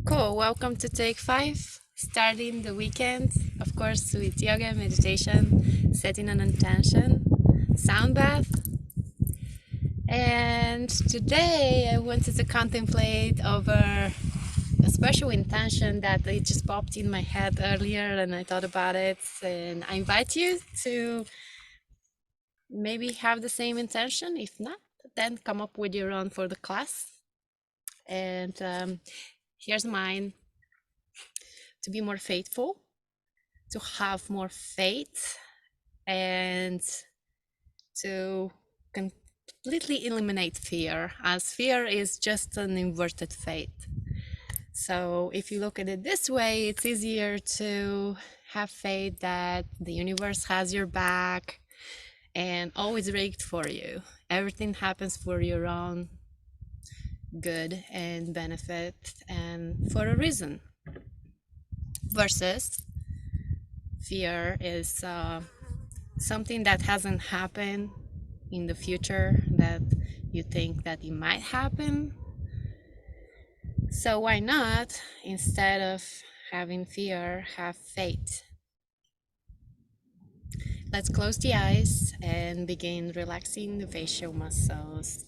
Cool, welcome to take five. Starting the weekend, of course, with yoga, meditation, setting an intention, sound bath. And today I wanted to contemplate over a special intention that it just popped in my head earlier and I thought about it. And I invite you to maybe have the same intention. If not, then come up with your own for the class. And here's mine: to be more faithful, to have more faith, and to completely eliminate fear, as fear is just an inverted faith. So if you look at it this way, it's easier to have faith that the universe has your back and always rigged for you. Everything happens for your own good and benefit and for a reason. Versus fear is something that hasn't happened in the future that you think that it might happen. So why not, instead of having fear, have faith? Let's close the eyes and begin relaxing the facial muscles.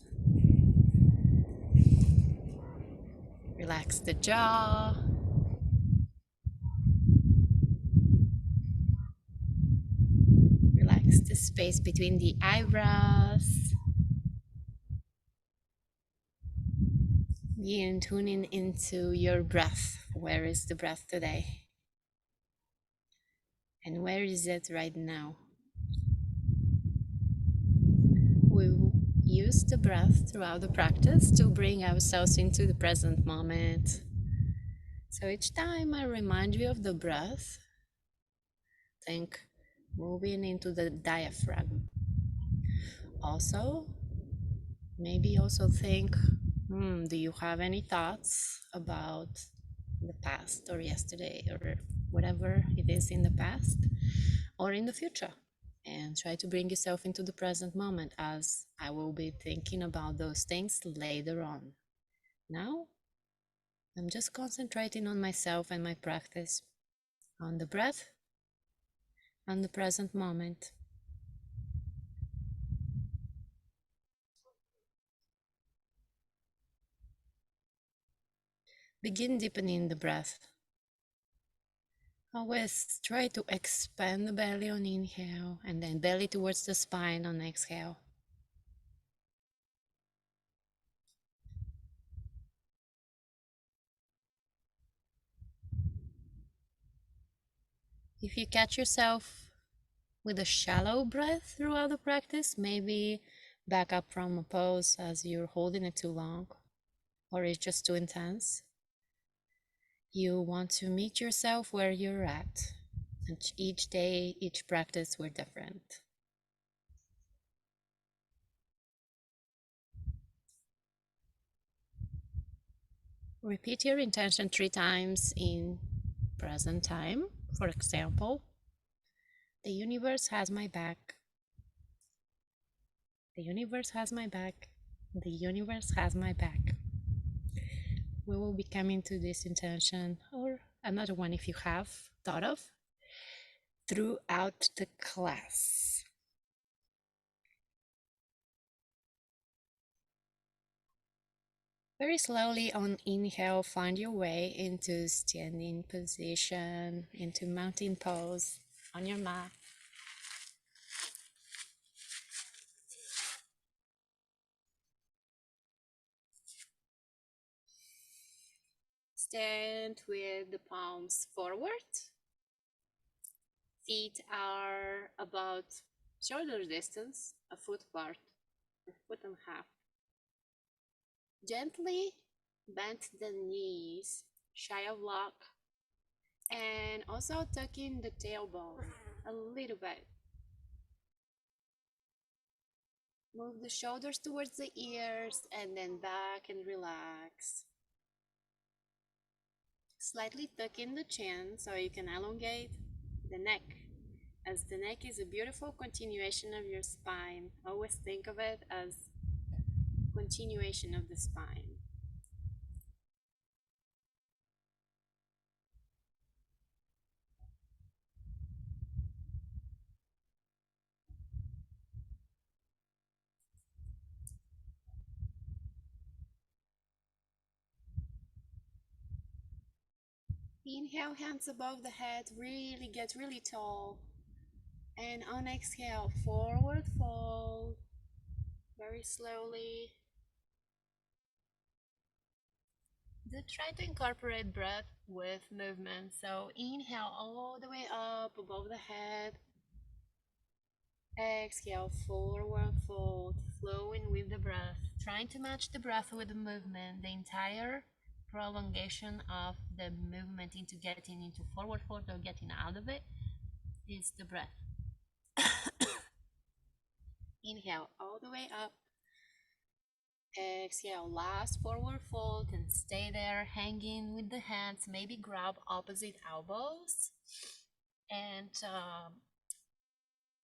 Relax the jaw. Relax the space between the eyebrows. Begin tuning into your breath. Where is the breath today? And where is it right now? We use the breath throughout the practice to bring ourselves into the present moment. So each time I remind you of the breath, think moving into the diaphragm. Also, maybe also think, do you have any thoughts about the past or yesterday or whatever it is in the past or in the future? And try to bring yourself into the present moment, as I will be thinking about those things later on. Now, I'm just concentrating on myself and my practice, on the breath, on the present moment. Begin deepening the breath. Always try to expand the belly on inhale and then belly towards the spine on exhale. If you catch yourself with a shallow breath throughout the practice, maybe back up from a pose as you're holding it too long or it's just too intense. You want to meet yourself where you're at. And each day, each practice, we're different. Repeat your intention 3 times in present time. For example, the universe has my back. The universe has my back. The universe has my back. We will be coming to this intention, or another one if you have thought of, throughout the class. Very slowly on inhale, find your way into standing position, into mountain pose on your mat. Stand with the palms forward. Feet are about shoulder distance, a foot apart, a foot and a half. Gently bend the knees, shy of lock, and also tucking the tailbone a little bit. Move the shoulders towards the ears and then back and relax. Slightly tuck in the chin so you can elongate the neck, as the neck is a beautiful continuation of your spine. Always think of it as continuation of the spine. Inhale, hands above the head, really get really tall. And on exhale, forward fold, very slowly. Try to incorporate breath with movement. So inhale all the way up above the head. Exhale, forward fold, flowing with the breath. Trying to match the breath with the movement. The entire prolongation of the movement into getting into forward fold or getting out of it is the breath. Inhale all the way up. Exhale, last forward fold and stay there hanging with the hands. Maybe grab opposite elbows and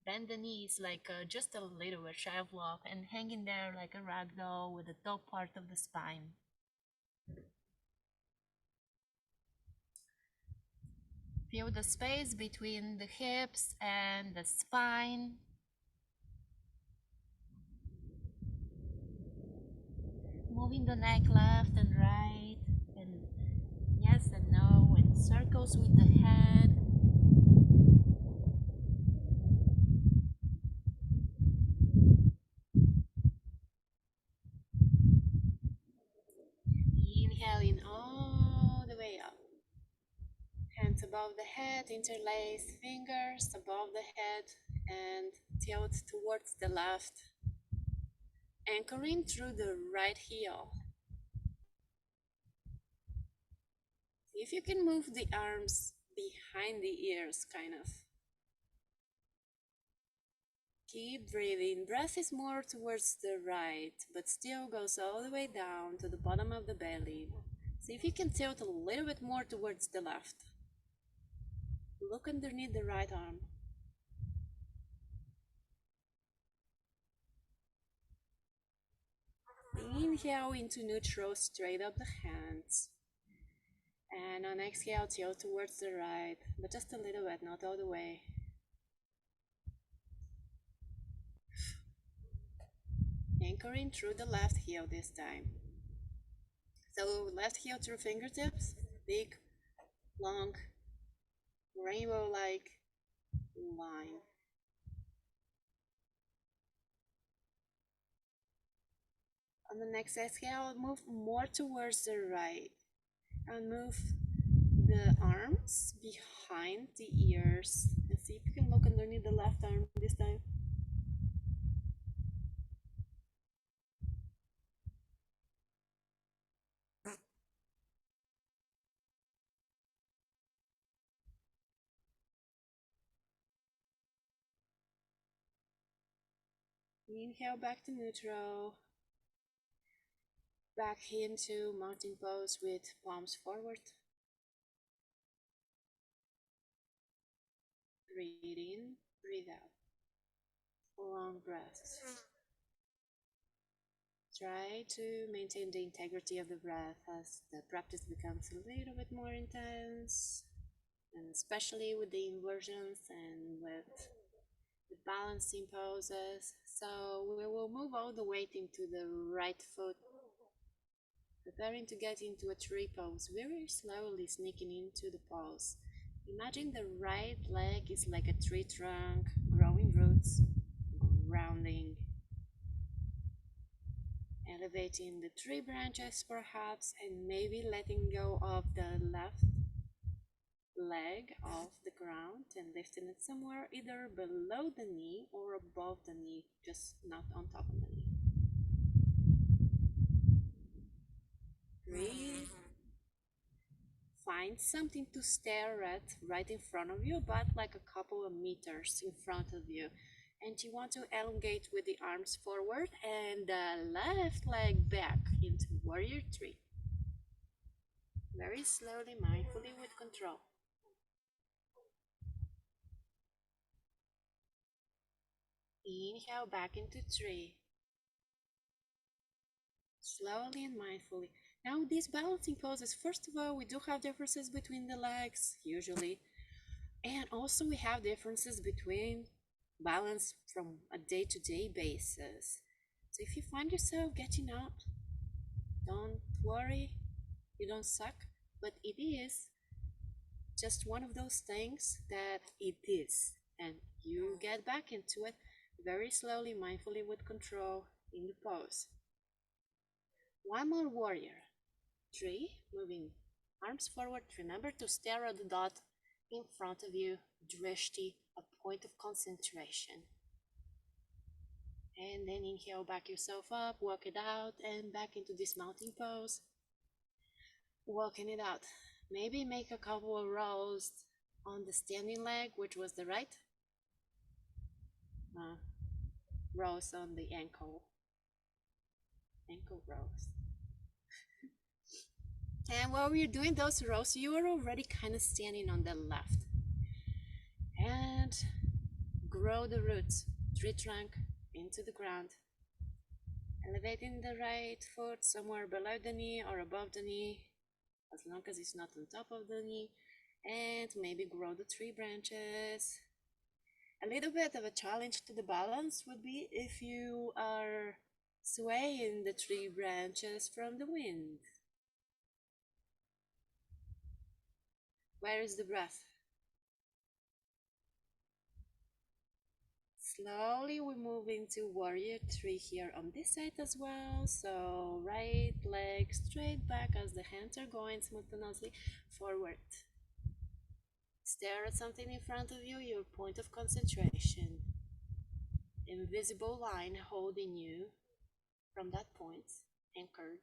bend the knees like just a little bit shy of love and hanging there like a rag doll with the top part of the spine. Feel the space between the hips and the spine. Moving the neck left and right, and yes and no, and circles with the head. Inhaling all the way up. Hands above the head, interlace fingers above the head and tilt towards the left. Anchoring through the right heel. See if you can move the arms behind the ears, kind of. Keep breathing. Breath is more towards the right, but still goes all the way down to the bottom of the belly. See if you can tilt a little bit more towards the left. Look underneath the right arm. Inhale into neutral, straight up the hands. And on exhale, tilt towards the right, but just a little bit, not all the way. Anchoring through the left heel this time. So left heel through fingertips, big, long, rainbow-like line. On the next exhale, move more towards the right and move the arms behind the ears. And see if you can look underneath the left arm this time. Inhale back to neutral. Back into mountain pose with palms forward. Breathe in, breathe out. Long breaths. Try to maintain the integrity of the breath as the practice becomes a little bit more intense, and especially with the inversions and with the balancing poses. So we will move all the weight into the right foot, preparing to get into a tree pose, very slowly sneaking into the pose. Imagine the right leg is like a tree trunk, growing roots, grounding, elevating the tree branches perhaps, and maybe letting go of the left leg off the ground and lifting it somewhere either below the knee or above the knee, just not on top of the knee. Breathe. Find something to stare at right in front of you, but like a couple of meters in front of you. And you want to elongate with the arms forward and the left leg back into warrior three. Very slowly, mindfully, with control. Inhale back into tree. Slowly and mindfully. Now these balancing poses, first of all, we do have differences between the legs, usually. And also we have differences between balance from a day-to-day basis. So if you find yourself getting up, don't worry, you don't suck, but it is just one of those things that it is, and you get back into it very slowly, mindfully, with control in the pose. One more warrior. 3, moving arms forward. Remember to stare at the dot in front of you, drishti, a point of concentration. And then inhale, back yourself up, walk it out, and back into this mountain pose. Walking it out. Maybe make a couple of rows on the standing leg, which was the right, uh, rows on the ankle rows. And while we're doing those rows, you are already kind of standing on the left. And grow the roots, tree trunk, into the ground. Elevating the right foot somewhere below the knee or above the knee, as long as it's not on top of the knee. And maybe grow the tree branches. A little bit of a challenge to the balance would be if you are swaying the tree branches from the wind. Where is the breath? Slowly we move into warrior 3 here on this side as well. So right leg straight back as the hands are going simultaneously forward. Stare at something in front of you, your point of concentration. Invisible line holding you from that point, anchored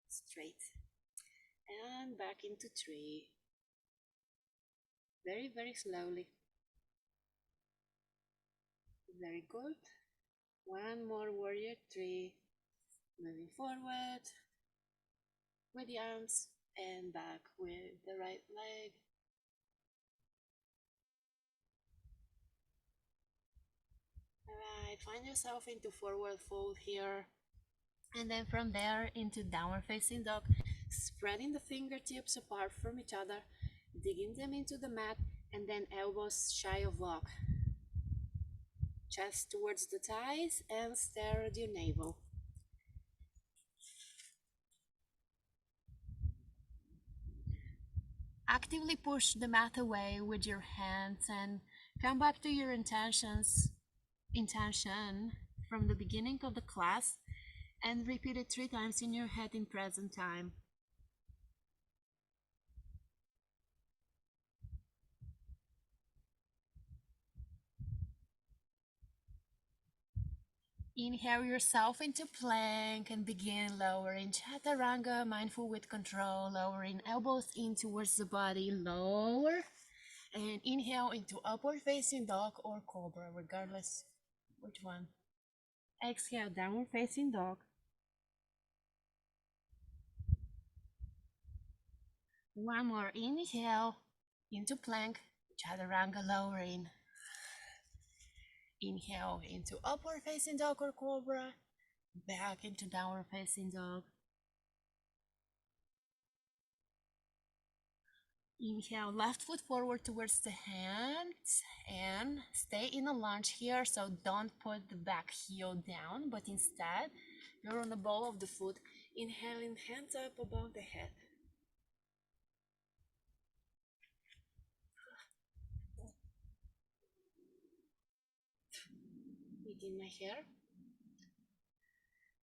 straight. And back into 3. Very, very slowly. Very good. One more warrior 3. Moving forward with the arms and back with the right leg. Alright, find yourself into forward fold here. And then from there into downward facing dog, spreading the fingertips apart from each other, digging them into the mat, and then elbows shy of block. Chest towards the thighs and stare at your navel. Actively push the mat away with your hands and come back to your intention from the beginning of the class and repeat it 3 times in your head in present time. Inhale yourself into plank and begin lowering chaturanga, mindful with control, lowering elbows in towards the body, lower, and inhale into upward facing dog or cobra, regardless which one. Exhale, downward facing dog. One more inhale into plank, chaturanga lowering. Inhale into upward facing dog or cobra, back into downward facing dog. Inhale, left foot forward towards the hands and stay in a lunge here. So don't put the back heel down, but instead you're on the ball of the foot. Inhaling, hands up above the head. Meeting my hair.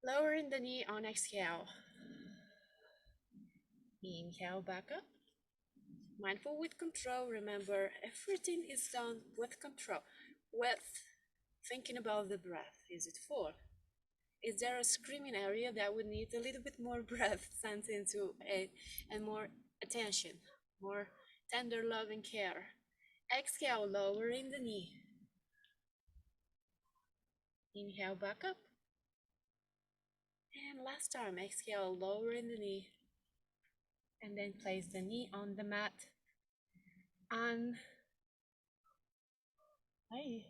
Lowering the knee on exhale. Inhale, back up. Mindful with control. Remember, everything is done with control. With thinking about the breath. Is it full? Is there a screaming area that would need a little bit more breath sent into it and more attention, more tender love and care? Exhale, lowering the knee. Inhale, back up. And last time, exhale, lowering the knee. And then place the knee on the mat. And hey,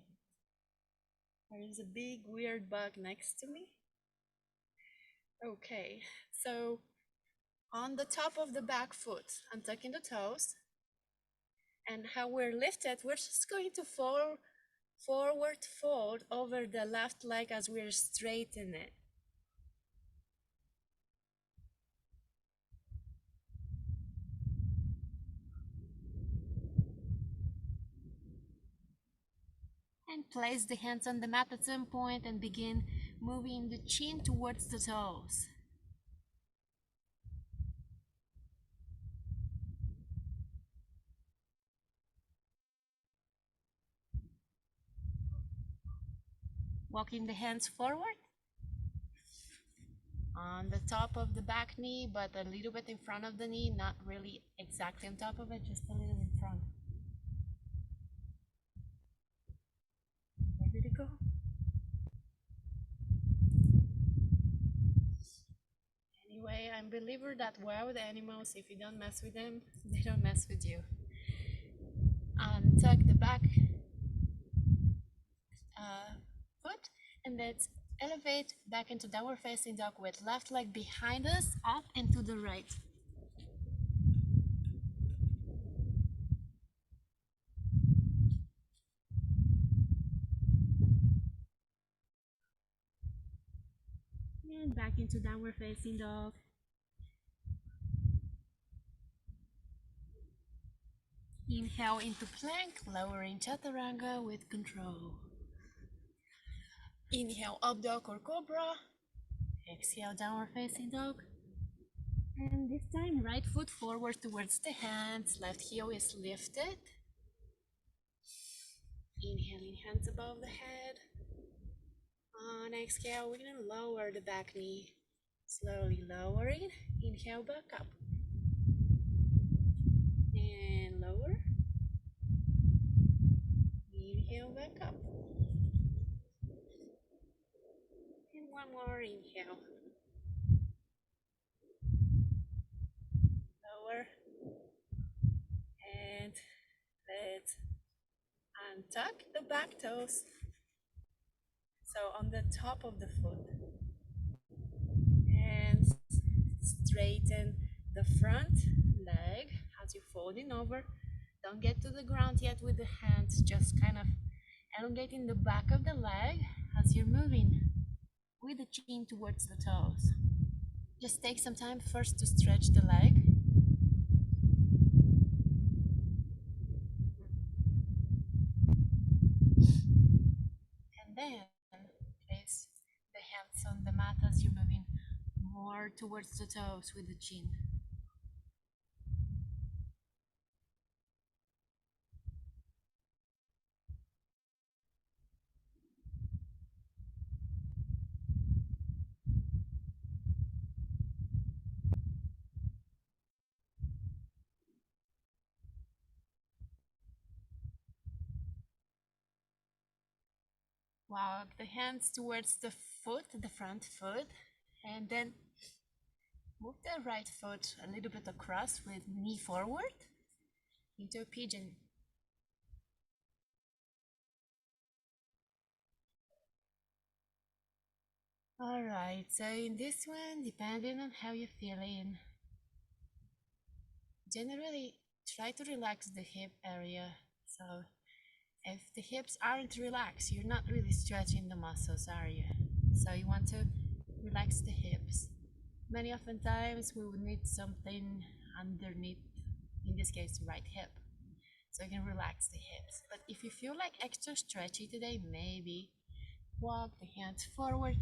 there is a big weird bug next to me. Okay, so on the top of the back foot, untucking the toes. And how we're lifted, we're just going to forward fold over the left leg as we're straightening it. And place the hands on the mat at some point and begin moving the chin towards the toes. Walking the hands forward on the top of the back knee, but a little bit in front of the knee, not really exactly on top of it, just a little in front. Ready to go? Anyway, I'm a believer that wild animals, if you don't mess with them, they don't mess with you. Tuck the back foot, and let's elevate back into downward facing dog with left leg behind us, up and to the right. And back into downward facing dog. Inhale into plank, lowering chaturanga with control. Inhale, up dog or cobra. Exhale, downward facing dog. And this time, right foot forward towards the hands, left heel is lifted. Inhaling, hands above the head. On exhale, we're gonna lower the back knee. Slowly lowering. Inhale, back up. And lower. Inhale, back up. And one more inhale. Lower. And let's untuck the back toes. So on the top of the foot. And straighten the front leg as you're folding over. Don't get to the ground yet with the hands, just kind of elongating the back of the leg as you're moving with the chin towards the toes. Just take some time first to stretch the leg. And then place the hands on the mat as you're moving more towards the toes with the chin. Walk the hands towards the foot, the front foot, and then move the right foot a little bit across with knee forward into a pigeon. All right, so in this one, depending on how you're feeling, generally try to relax the hip area. So if the hips aren't relaxed, you're not really stretching the muscles, are you? So you want to relax the hips. Many often times we would need something underneath, in this case, the right hip. So you can relax the hips. But if you feel like extra stretchy today, maybe walk the hands forward.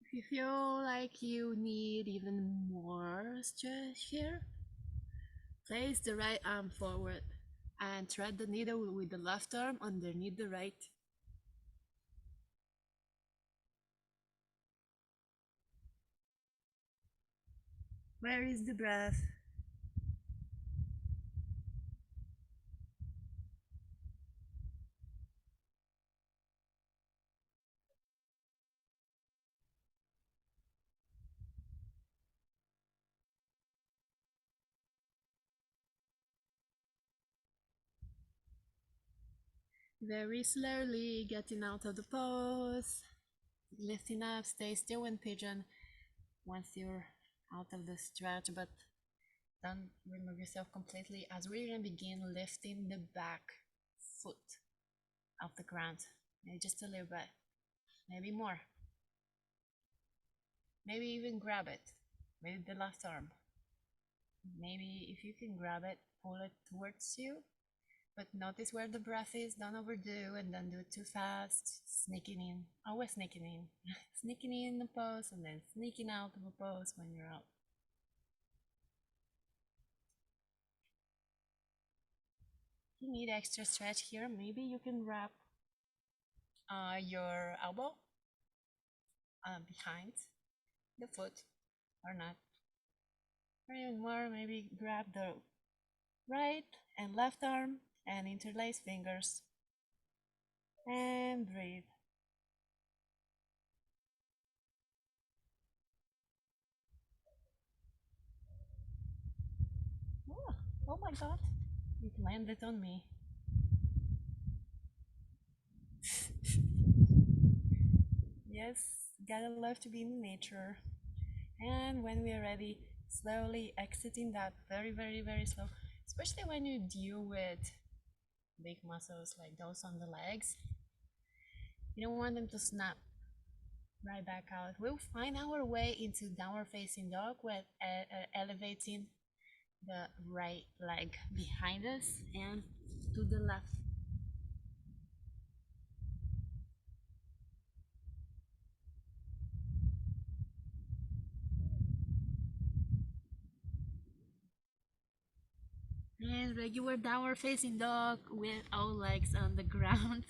If you feel like you need even more stretch here, place the right arm forward and thread the needle with the left arm underneath the right. Where is the breath? Very slowly getting out of the pose. Lifting up, stay still in pigeon once you're out of the stretch, but don't remove yourself completely as we're gonna begin lifting the back foot off the ground. Maybe just a little bit, maybe more. Maybe even grab it, maybe the left arm. Maybe if you can grab it, pull it towards you, but notice where the breath is, don't overdo and don't do it too fast. Sneaking in, always sneaking in. Sneaking in the pose and then sneaking out of a pose when you're out. You need extra stretch here, maybe you can wrap your elbow behind the foot or not. Or even more, maybe grab the right and left arm and interlace fingers and breathe. Oh, oh my god, it landed on me. Yes, gotta love to be in nature. And when we are ready, slowly exiting that very slow, especially when you deal with big muscles like those on the legs. You don't want them to snap right back out. We'll find our way into downward facing dog with elevating the right leg behind us and to the left. And regular downward facing dog with all legs on the ground,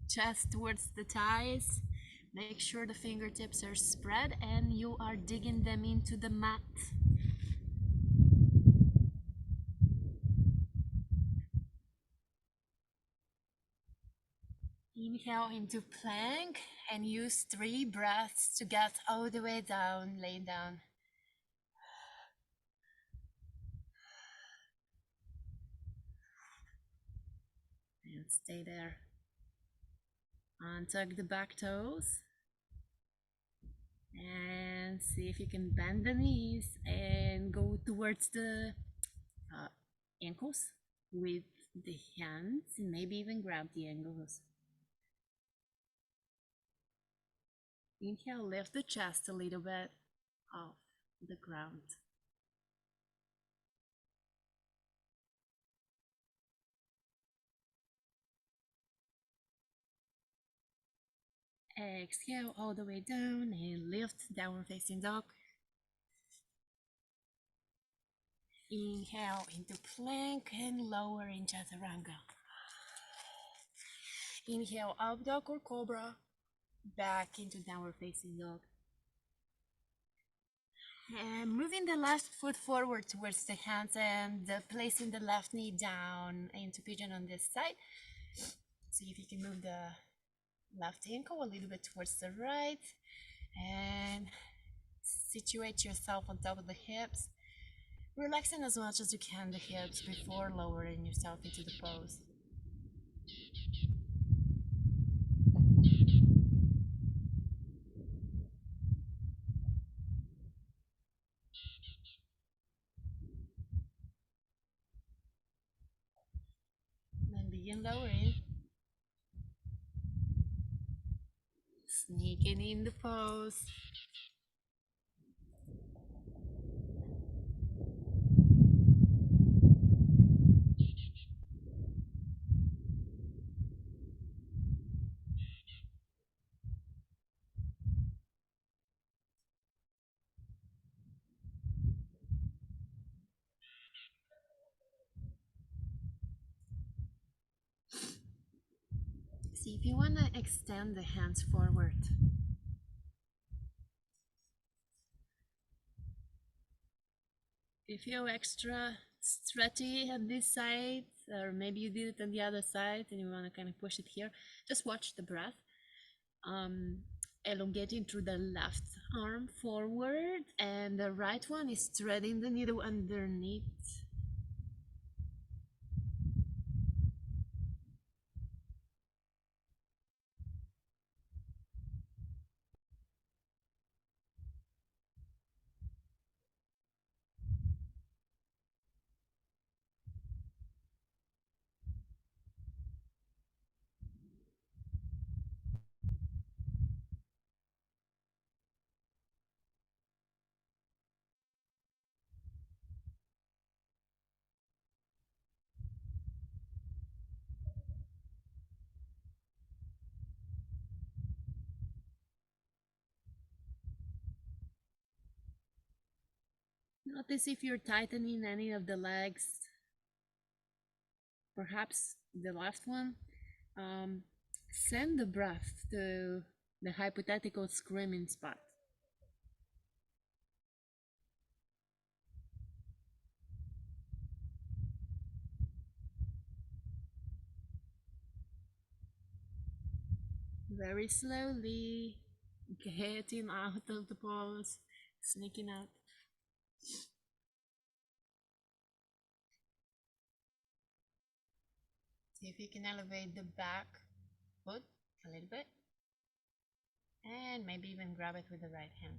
chest towards the thighs. Make sure the fingertips are spread and you are digging them into the mat. Inhale into plank and use 3 breaths to get all the way down, lay down. And stay there. Untuck the back toes. And see if you can bend the knees and go towards the ankles with the hands. Maybe even grab the ankles. Inhale, lift the chest a little bit off the ground. Exhale all the way down and lift, downward facing dog. Inhale into plank and lower in chaturanga. Inhale up dog or cobra, back into downward facing dog. And moving the left foot forward towards the hands and placing the left knee down into pigeon on this side. See if you can move the left ankle a little bit towards the right and situate yourself on top of the hips, relaxing as much as you can the hips before lowering yourself into the pose. Then begin lowering, sneaking in the pose. See if you want to extend the hands forward. If you feel extra stretchy on this side, or maybe you did it on the other side and you want to kind of push it here, just watch the breath. Elongating through the left arm forward, and the right one is threading the needle underneath. Notice if you're tightening any of the legs, perhaps the last one. Um, Send the breath to the hypothetical screaming spot. Very slowly, getting out of the pose, sneaking out. See if you can elevate the back foot a little bit, and maybe even grab it with the right hand.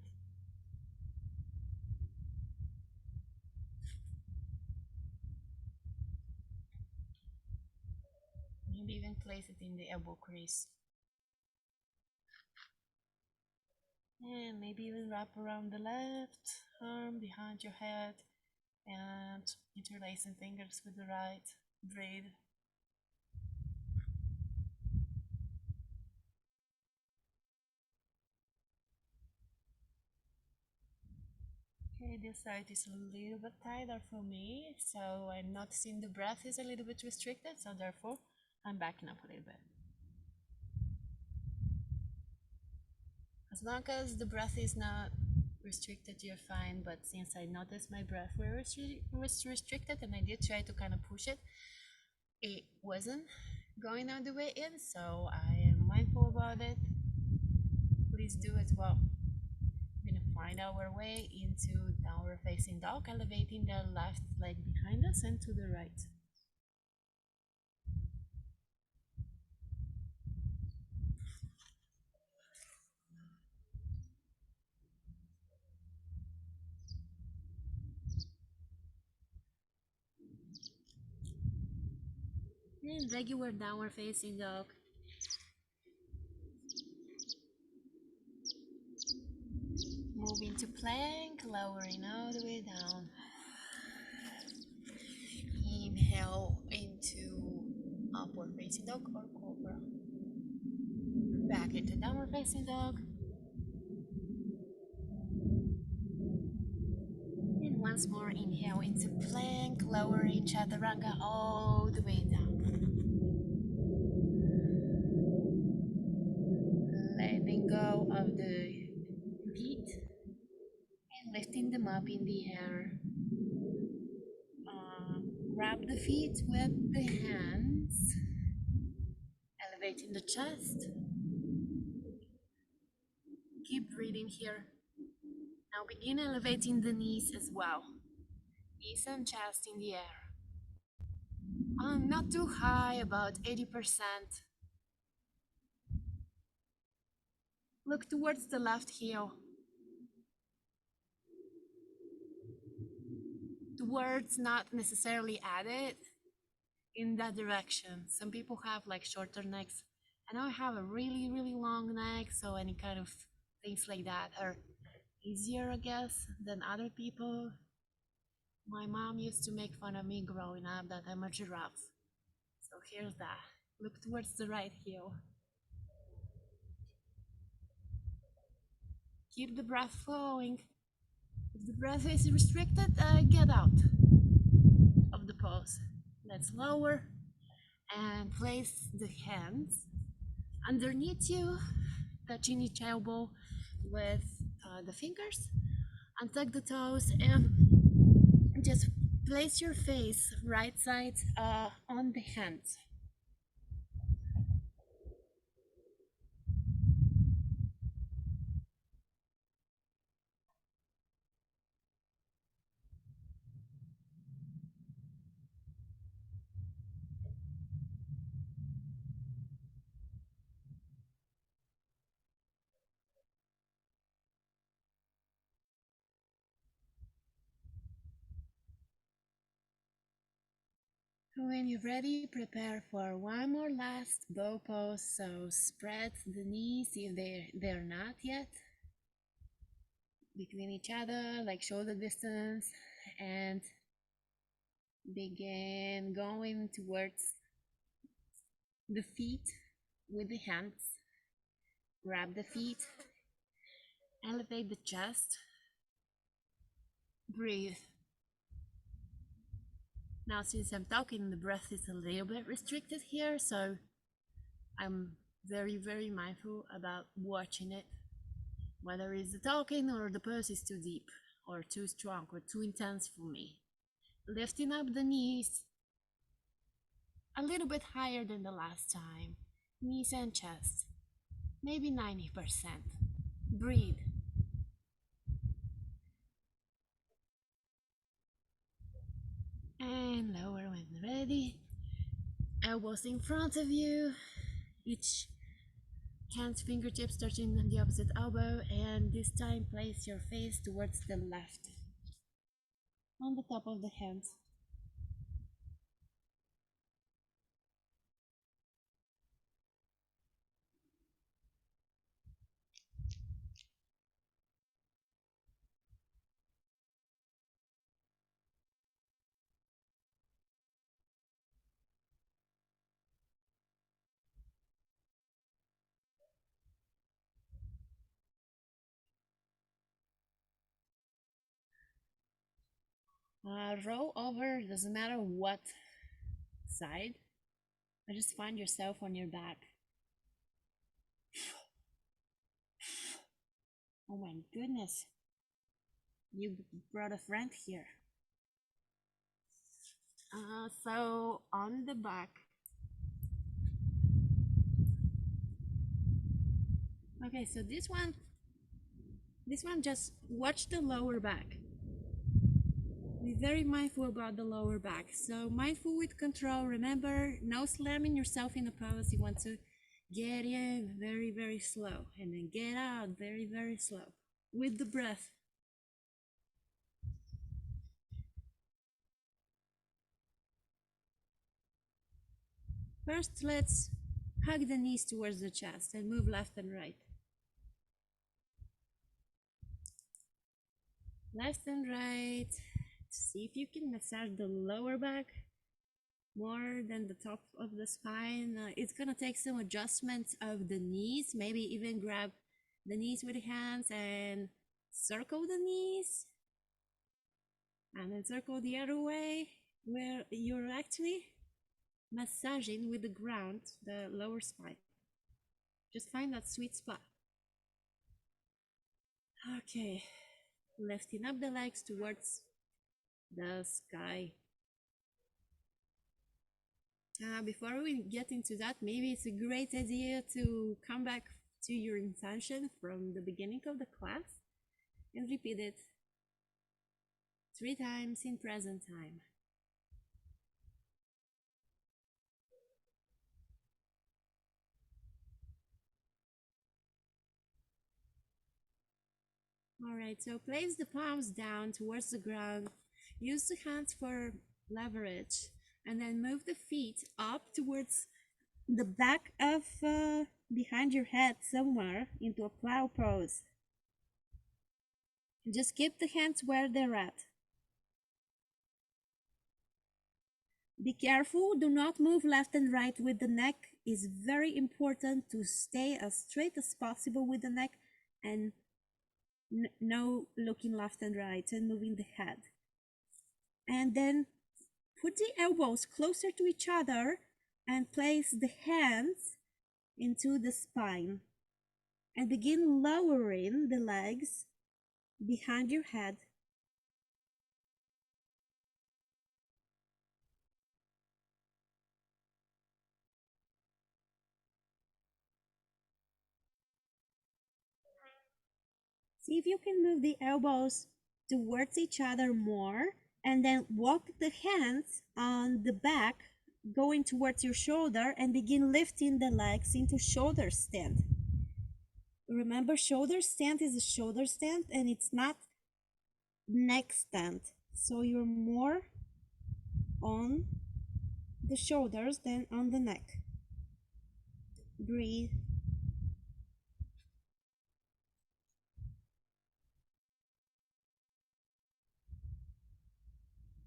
Maybe even place it in the elbow crease. And maybe even wrap around the left arm behind your head and interlacing fingers with the right. Breathe. Okay, this side is a little bit tighter for me, so I'm noticing the breath is a little bit restricted, so therefore I'm backing up a little bit. As long as the breath is not restricted, you're fine, but since I noticed my breath was restricted and I did try to kind of push it, it wasn't going all the way in, so I am mindful about it. Please do as well. We're gonna find our way into downward facing dog, elevating the left leg behind us and to the right. And regular downward facing dog. Moving to plank, lowering all the way down. Inhale into upward facing dog or cobra. Back into downward facing dog. And once more, inhale into plank, lowering chaturanga all the way down. Letting go of the feet and lifting them up in the air. Grab the feet with the hands, elevating the chest. Keep breathing here. Now begin elevating the knees as well. Knees and chest in the air. Not too high, about 80%. Look towards the left heel. The words not necessarily added in that direction. Some people have like shorter necks. I know I have a really, really long neck, so any kind of things like that are easier, I guess, than other people. My mom used to make fun of me growing up that I'm a giraffe. So here's that. Look towards the right heel. Keep the breath flowing. If the breath is restricted, get out of the pose. Let's lower and place the hands underneath you, touching each elbow with the fingers. Untuck the toes and just place your face right side on the hands. When you're ready, prepare for one more last bow pose. So spread the knees if they're not yet between each other, like shoulder distance, and begin going towards the feet with the hands. Grab the feet, elevate the chest, Breathe. Now, since I'm talking, the breath is a little bit restricted here, so I'm very, very mindful about watching it, whether it's the talking or the pulse is too deep or too strong or too intense for me. Lifting up the knees a little bit higher than the last time, knees and chest, maybe 90%. Breathe. And lower when ready. Elbows in front of you, each hand's fingertips touching the opposite elbow, and this time place your face towards the left on the top of the hands. Roll over, doesn't matter what side, or just find yourself on your back. Oh my goodness, you brought a friend here. So on the back. Okay, so this one just watch the lower back. Be very mindful about the lower back. So mindful with control. Remember, no slamming yourself in a pose. You want to get in very, very slow, and then get out very, very slow with the breath. First, let's hug the knees towards the chest and move left and right. Left and right. See if you can massage the lower back more than the top of the spine. It's gonna take some adjustments of the knees, maybe even grab the knees with the hands and circle the knees, and then circle the other way where you're actually massaging with the ground, the lower spine. Just find that sweet spot. Okay, lifting up the legs towards the sky. Before we get into that, maybe it's a great idea to come back to your intention from the beginning of the class and repeat it 3 times in present time. Alright, so place the palms down towards the ground. Use the hands for leverage, and then move the feet up towards the back of behind your head somewhere into a plow pose. Just keep the hands where they're at. Be careful, do not move left and right with the neck. It's very important to stay as straight as possible with the neck and no looking left and right and moving the head. And then put the elbows closer to each other and place the hands into the spine and begin lowering the legs behind your head. See if you can move the elbows towards each other more, and then walk the hands on the back going towards your shoulder and begin lifting the legs into shoulder stand. Remember, shoulder stand is a shoulder stand and it's not neck stand. So you're more on the shoulders than on the neck. Breathe.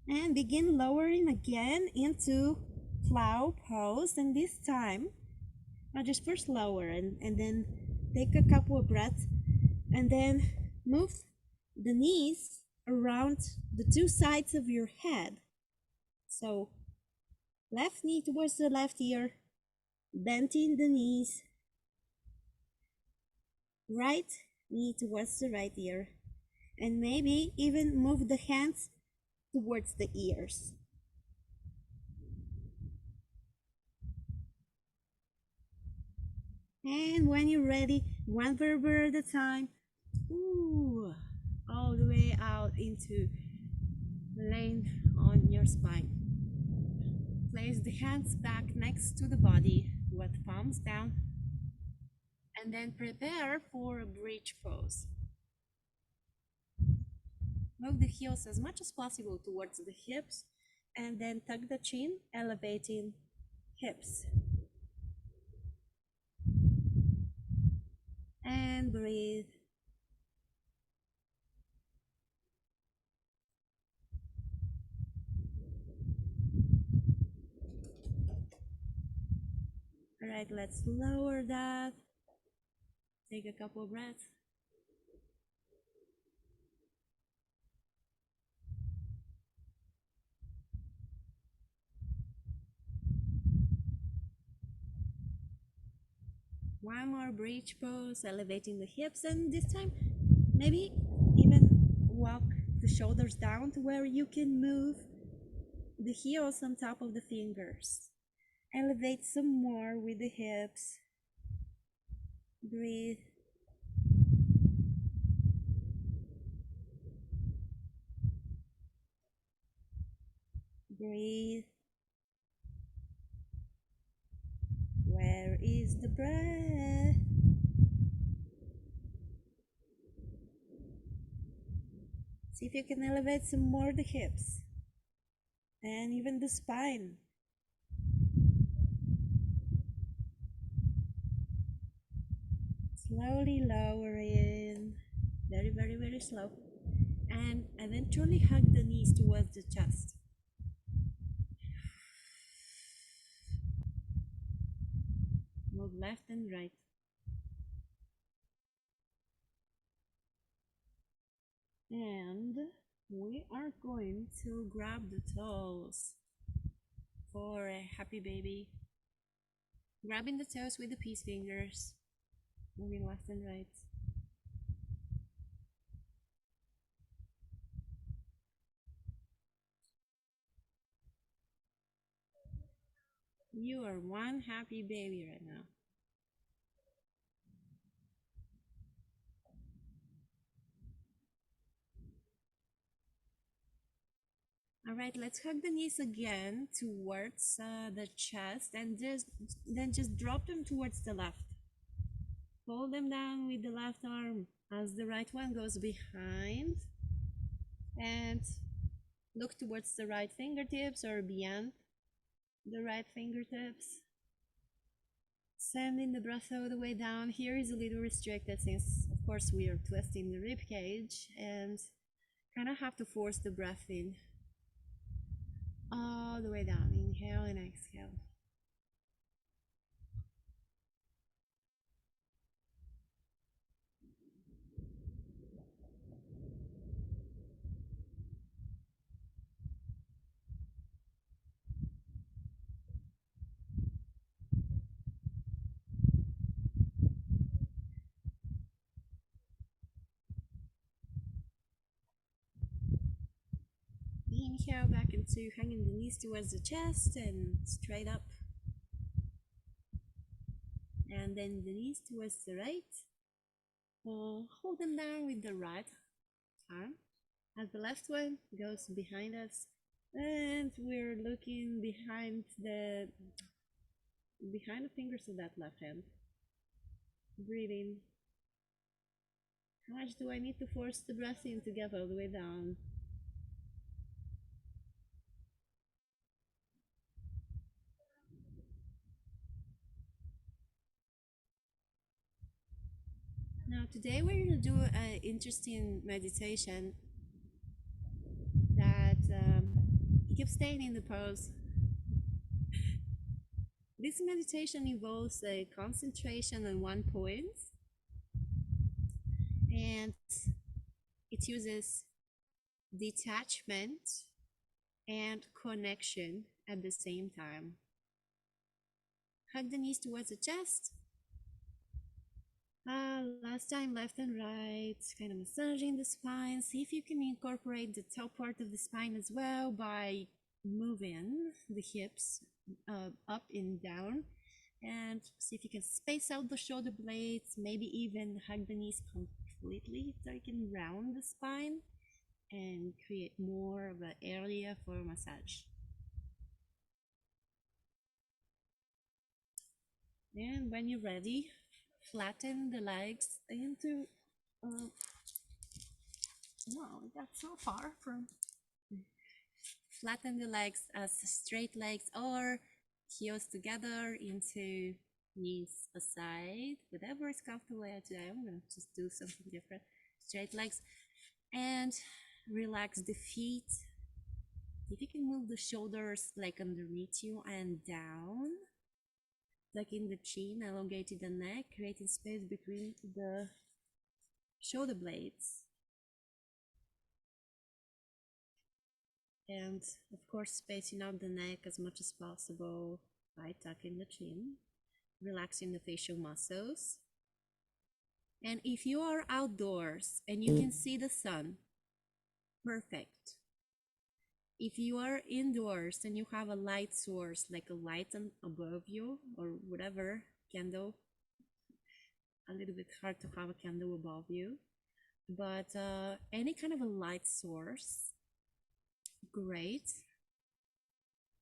And begin lowering again into plow pose, and this time I'll just first lower and then take a couple of breaths, and then move the knees around the two sides of your head. So left knee towards the left ear, bending the knees, right knee towards the right ear, and maybe even move the hands towards the ears. And when you're ready, one vertebra at a time, ooh, all the way out into laying on your spine. Place the hands back next to the body with palms down, and then prepare for a bridge pose. Move the heels as much as possible towards the hips, and then tuck the chin, elevating hips. And breathe. All right, let's lower that. Take a couple breaths. One more bridge pose, elevating the hips, and this time maybe even walk the shoulders down to where you can move the heels on top of the fingers. Elevate some more with the hips. Breathe. Breathe. Where is the breath? See if you can elevate some more the hips and even the spine. Slowly lower in, very, very, very slow. And eventually hug the knees towards the chest. Move left and right. And we are going to grab the toes for a happy baby. Grabbing the toes with the peace fingers, moving left and right. You are one happy baby right now. All right, let's hug the knees again towards the chest, and just drop them towards the left. Hold them down with the left arm as the right one goes behind, and look towards the right fingertips or beyond the right fingertips. Sending the breath all the way down. Here is a little restricted since, of course, we are twisting the rib cage and kind of have to force the breath in all the way down. Inhale and exhale. Inhale back into hanging the knees towards the chest and straight up. And then the knees towards the right. Hold them down with the right arm as the left one goes behind us. And we're looking behind the fingers of that left hand. Breathing. How much do I need to force the breath in to get all the way down? Now today we're going to do an interesting meditation that you keep staying in the pose. This meditation involves a concentration on one point, and it uses detachment, and connection at the same time. Hug the knees towards the chest. Last time, left and right, kind of massaging the spine. See if you can incorporate the top part of the spine as well by moving the hips up and down. And see if you can space out the shoulder blades, maybe even hug the knees completely so you can round the spine and create more of an area for massage. And when you're ready, flatten the legs into wow, we got so far from flatten the legs as straight legs or heels together into knees aside, whatever is comfortable today. I'm gonna just do something different. Straight legs and relax the feet. If you can move the shoulders like underneath you and down, tucking the chin, elongating the neck, creating space between the shoulder blades. And of course, spacing out the neck as much as possible by tucking the chin, relaxing the facial muscles. And if you are outdoors and you can see the sun, perfect. If you are indoors and you have a light source, like a light above you or whatever, candle, a little bit hard to have a candle above you, but any kind of a light source, great.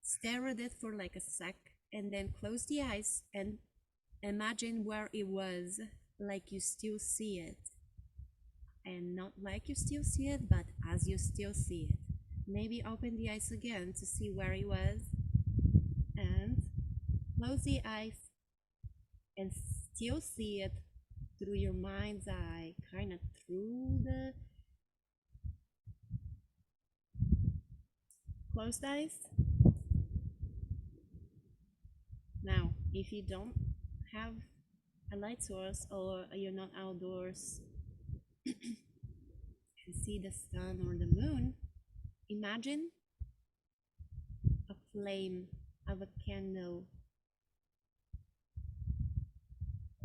Stare at it for like a sec and then close the eyes and imagine where it was, like you still see it. And not like you still see it, but as you still see it. Maybe open the eyes again to see where it was and close the eyes and still see it through your mind's eye, kind of through the closed eyes. Now, if you don't have a light source or you're not outdoors and see the sun or the moon, imagine a flame of a candle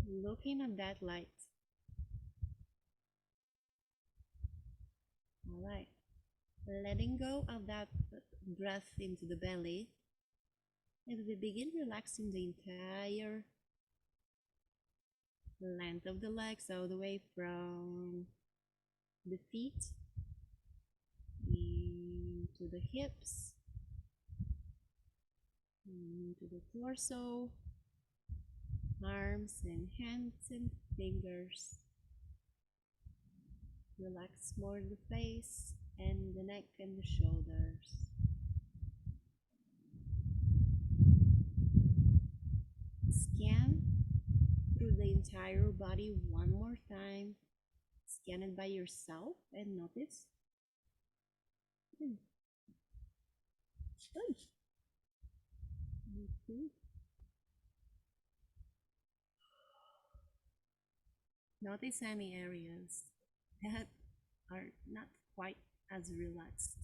looking at that light. All right, letting go of that breath into the belly, and we begin relaxing the entire length of the legs, all the way from the feet into the hips, into the torso, arms and hands and fingers. Relax more the face and the neck and the shoulders. Scan through the entire body one more time. Scan it by yourself and notice. Good. Notice any areas that are not quite as relaxed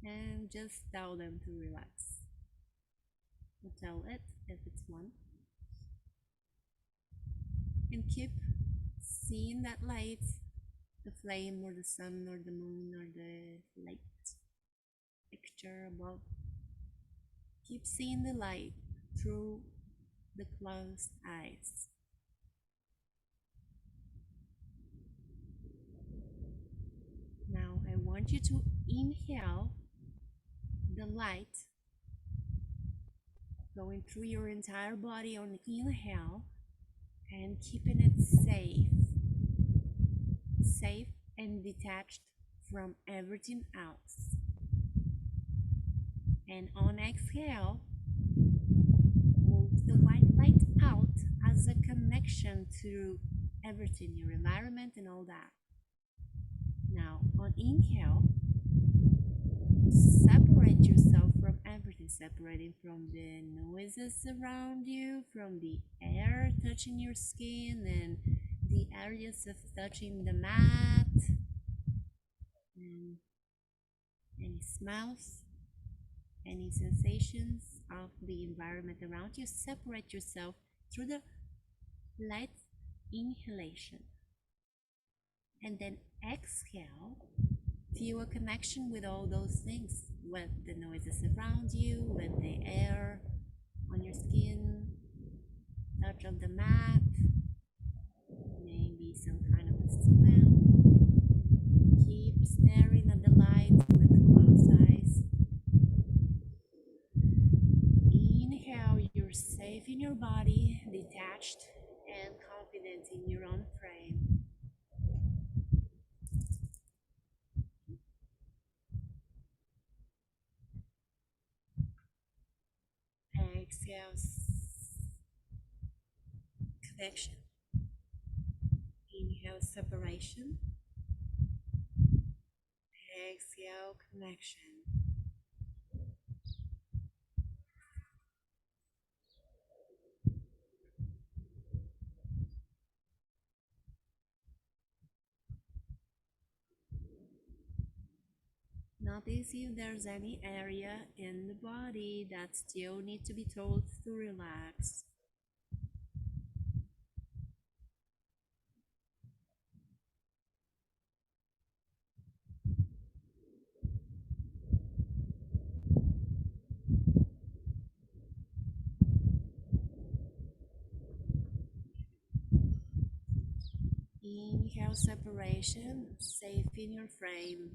and just tell them to relax. Or tell it if it's one. And keep seeing that light, the flame or the sun or the moon or the light picture above. Keep seeing the light through the closed eyes. Now I want you to inhale the light going through your entire body on the inhale and keeping it safe and detached from everything else. And on exhale, move the white light out as a connection to everything, your environment and all that. Now on inhale, separate yourself from everything, separating from the noises around you, from the air touching your skin and the areas of touching the mat, and any smells, any sensations of the environment around you. Separate yourself through the light inhalation. And then exhale. Feel a connection with all those things, with the noises around you, with the air on your skin, touch of the mat, maybe some kind of a smell. Keep staring at the light with closed eyes. Inhale, you're safe in your body, detached and confident in your own frame. Exhale, connection. Inhale, separation. Exhale, connection. Notice if there's any area in the body that still needs to be told to relax. Inhale, separation, safe in your frame.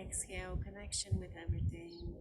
Exhale, connection with everything.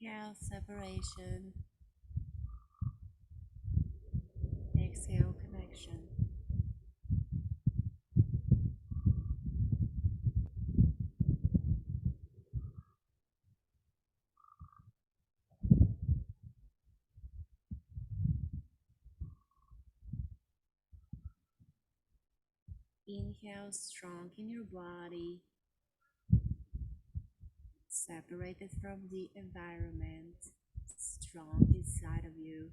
Inhale, separation. Exhale, connection. Inhale, strong in your body, separated from the environment, strong inside of you,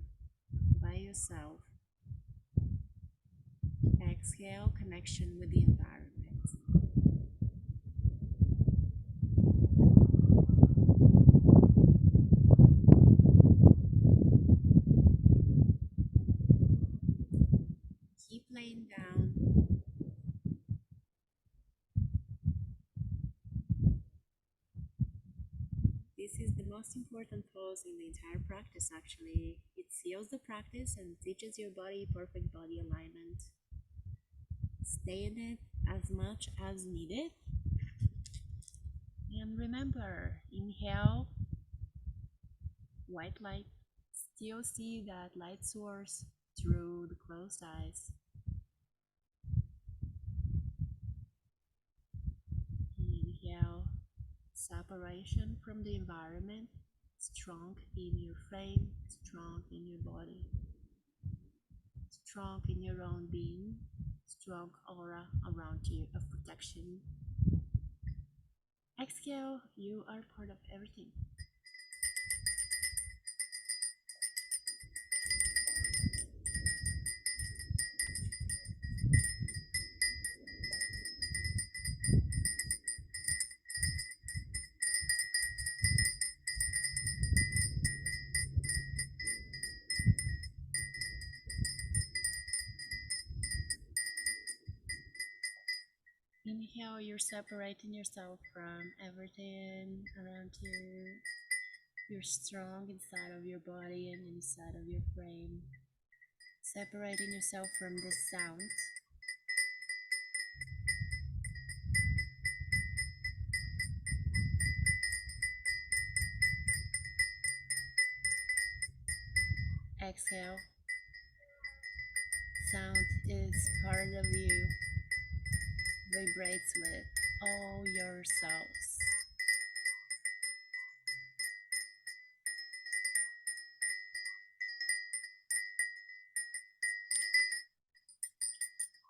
by yourself. Exhale, connection with the environment. Keep laying down. This is the most important pose in the entire practice, actually. It seals the practice and teaches your body perfect body alignment. Stay in it as much as needed. And remember, inhale, white light. Still see that light source through the closed eyes. Inhale, separation from the environment, strong in your frame, strong in your body, strong in your own being, strong aura around you of protection. Exhale, you are part of everything. Inhale, you're separating yourself from everything around you. You're strong inside of your body and inside of your frame, separating yourself from this sound. Exhale. Sound is part of you, vibrates with all your cells.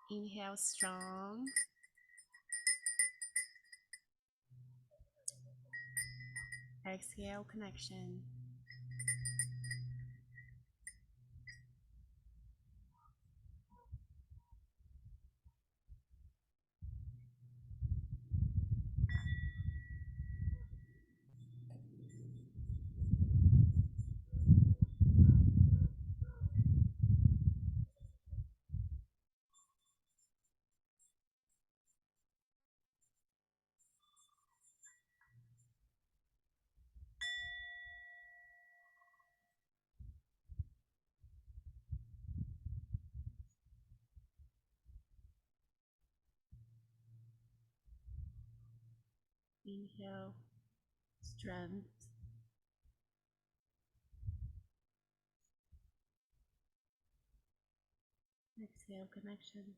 Inhale strong. Exhale connection. Inhale strength. Exhale connection.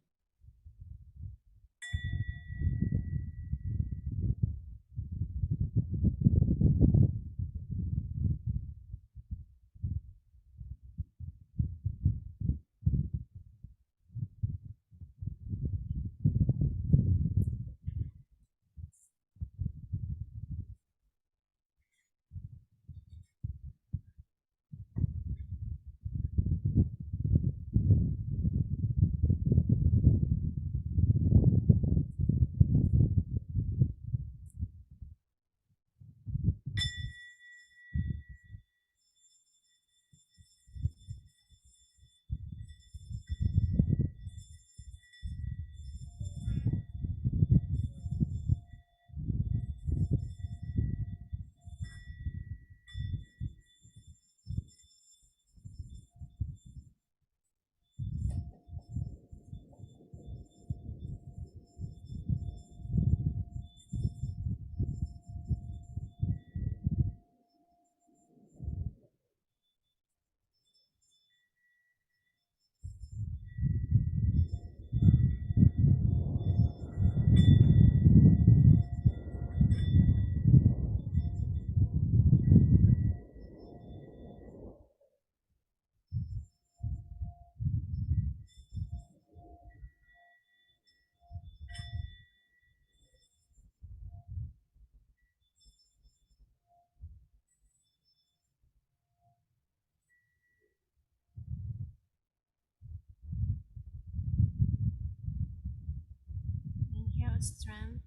Inhale strength.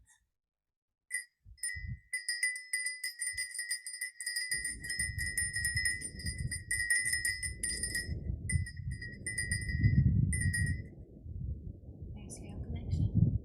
Exhale connection.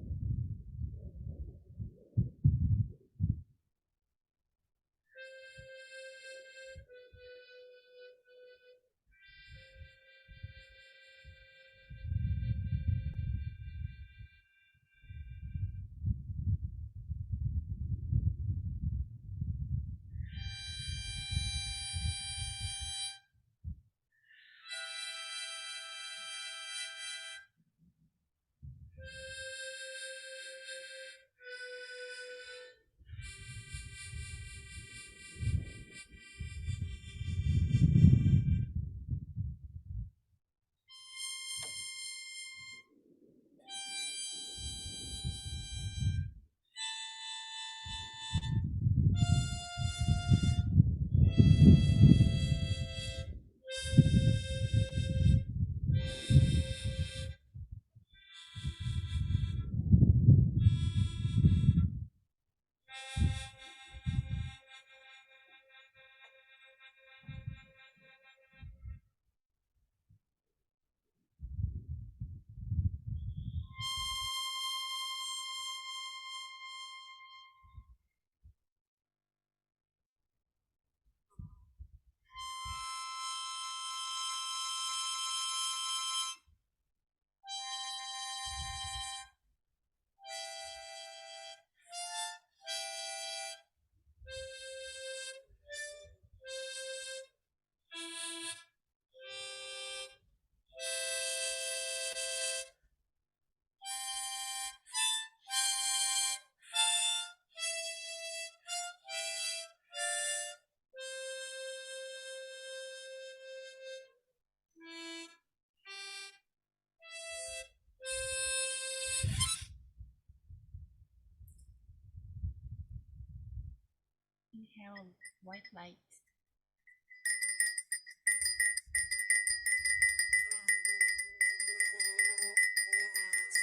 white light,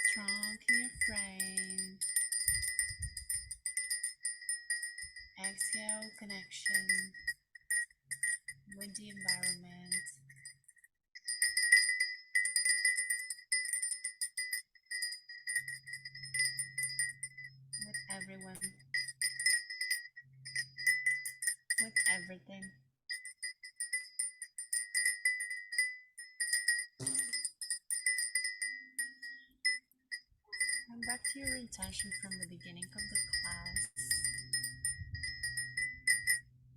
strong in your frame. Exhale, connection with the environment, with everyone, with everything. Come back to your intention from the beginning of the class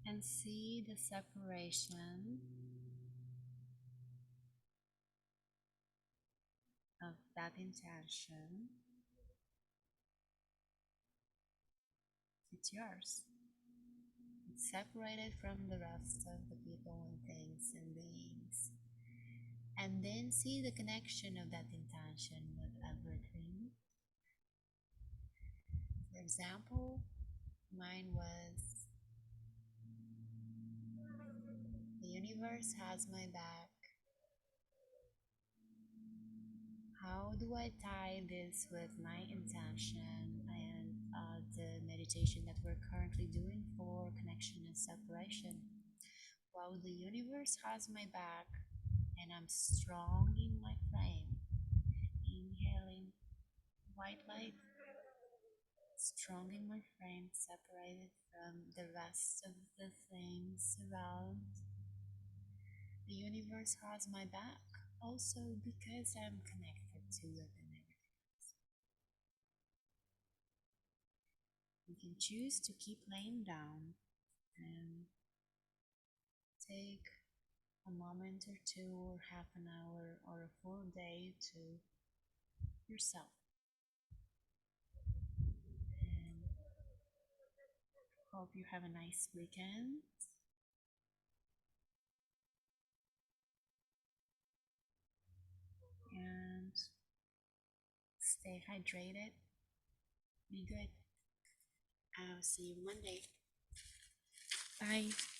and see the separation of that intention. It's yours. It's separated from the rest of the people and things and beings. And then see the connection of that intention with everything. For example, mine was the universe has my back. How do I tie this with my intention and the meditation that we're currently doing for connection and separation? Well, the universe has my back and I'm strong in my frame. Inhaling white light, strong in my frame, separated from the rest of the things around. The universe has my back also because I'm connected to it and everything. You can choose to keep laying down and take a moment or two or half an hour or a full day to yourself. And hope you have a nice weekend. And stay hydrated. Be good. I'll see you Monday. Bye.